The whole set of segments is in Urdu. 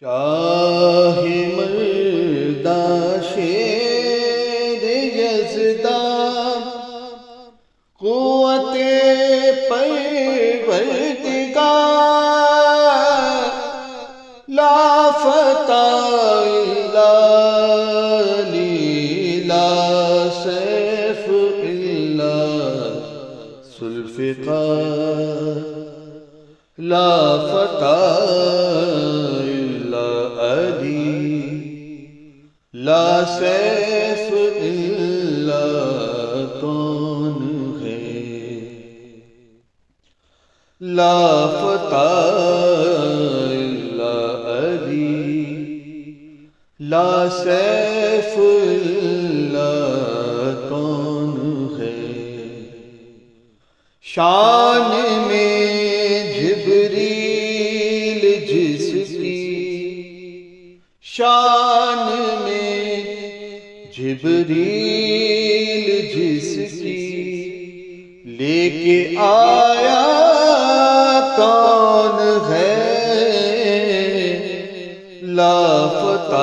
شاہ مردہ شیر یزداں قوت پروردگار لا فتح الا علی لا سیف الا ذوالفقار لا فتح لا سیف الا کون ہے لا فتح الا علی لا سیف الا کون ہے شان میں جبریل جس کی شان جبریل جس کی لے کے آیا کون ہے لا فتح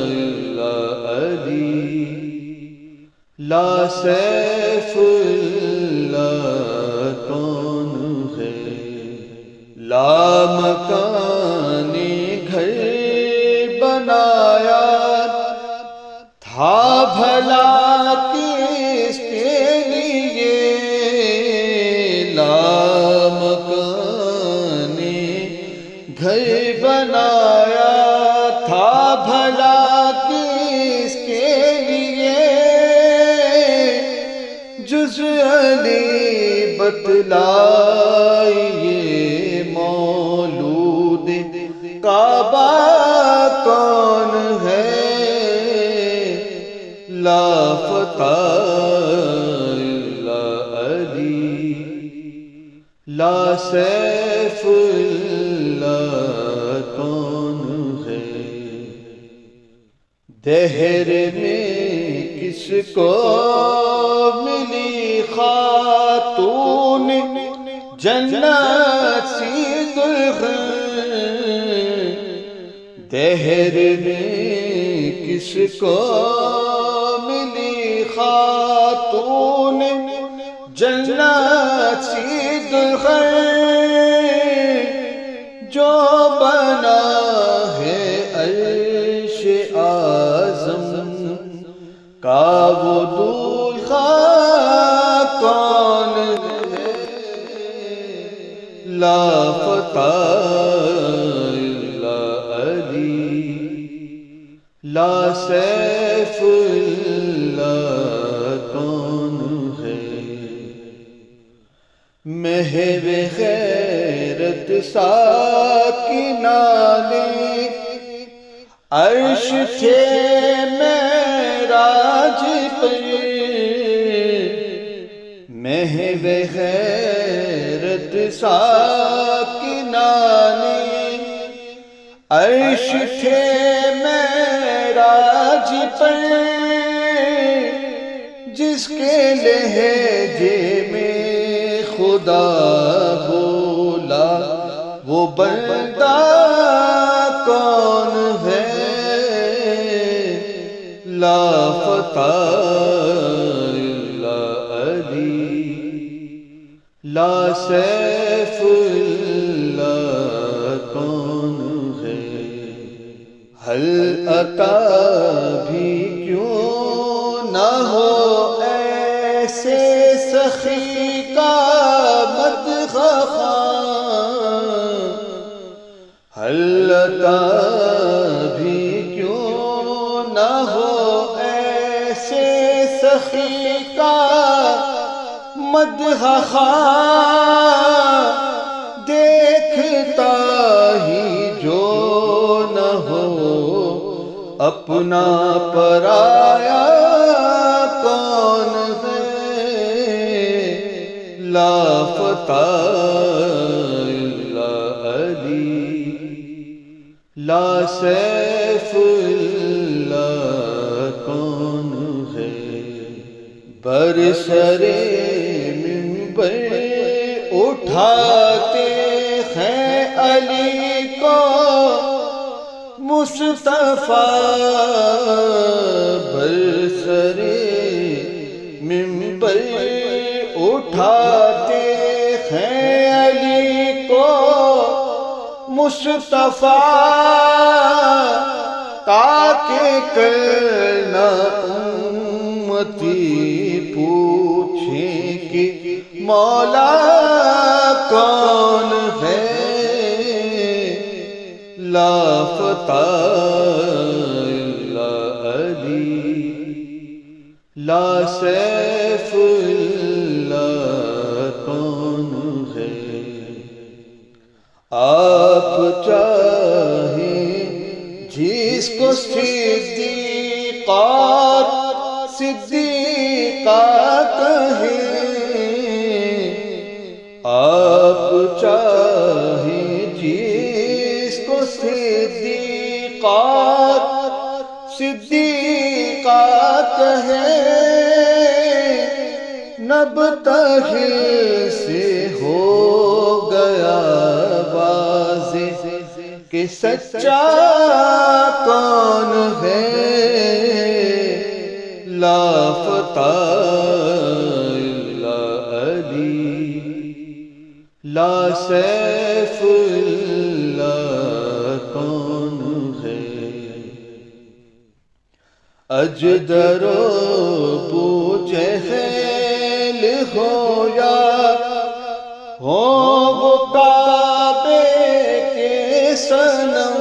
الا علی لا سیف الا کون ہے لا مکان گھر بنایا تھا بھلا کس کے لیے لا مکان گھر بنایا تھا بھلا کس کے لیے جز علی بتلائیے مولود کعبہ کون ہے لا فتح الا علی لا سیف الا کون ہے دہر میں کس کو ملی خاتون جنت سی دلہن دہر میں کس کو ملی خاتون جنت سی دلہن جو بنا ہے عرش اعظم کا وہ دولہا کون ہے لا فتح الا علی لا سیف الا کون ہے مہر غیرت ساکنہ نے عرش تھے معراج پر مہر غیرت ساکنہ نے عرش تھے معراج پر جس کے لہجے میں خدا بولا وہ بندہ کون ہے لا فتح الا علی لا سیف الا کون ہے حل عطا بھی کیوں نہ ہو ایسے سخی کا مدح خواں حل عطا بھی کیوں نہ ہو ایسے سخی کا مدح خواں دیکھتا ہی جو نہ ہو اپنا پرایا کون ہے لا فتح الا علی لا سیف الا کون ہے برسر منبر اٹھاتے ہیں علی کو مصطفیٰ برسرے منبر اٹھاتے ہیں، علی کو مصطفیٰ تاکہ کرنا امتی پوچھیں کہ مولا کون ہے، لافتہ الا علی، لا سیف الا کون ہے۔ آپ چاہیں جس کو صدیق اور صدیقہ کہیں، آپ چاہیں جس کو صدیق اور صدیقہ کہیں، نبتہل سے ہو گیا واضح کہ سچا کون ہے، لافتہ الا علی، لا سیف الا کون ہے۔ اجدر و بوجہل ہو یا ہو وہ کعبے کے صنم،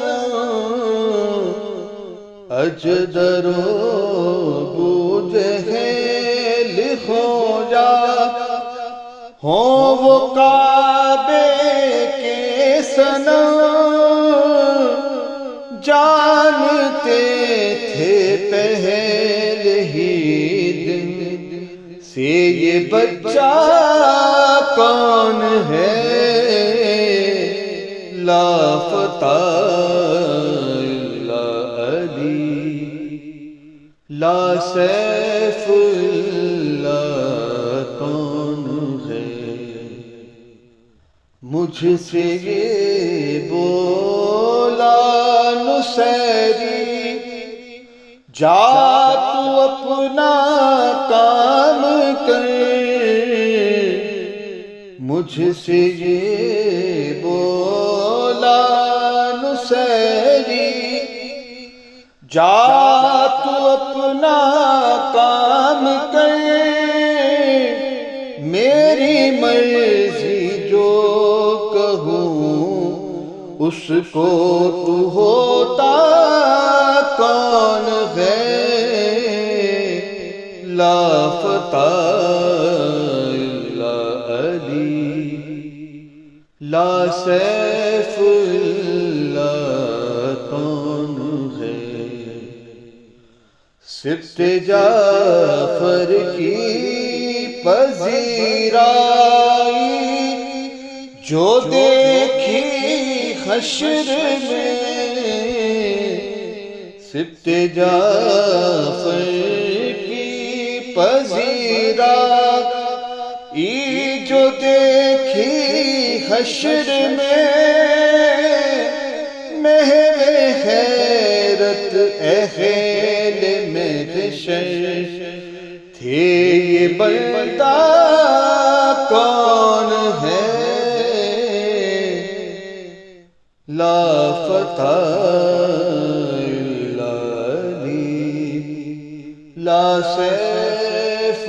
اجدر و بوجہل ہو یا ہو وہ کعبے کے صنم، جانتے تھے پہلے ہی دن سے یہ بچہ کون ہے، لافتہ الا علی، لا سیف الا کون ہے۔ مجھ سے یہ بولا نصیری، جا تو اپنا کام کر، مجھ سے یہ بولا نصیری، جا تو اپنا کام کر، میری مرضی جو کہوں اس کو تو ہوتا کون ہے، لافتہ الا علی، لا سیف الا کون ہے۔ سبط جعفر کی پذیرائی جو دیکھی حشر میں، سبط جعفر کی پذیرائی جو دیکھی حشر میں، محو حیرت اہل محشر تھے یہ بندہ کون ہے، لافتہ الا علی، لا سیف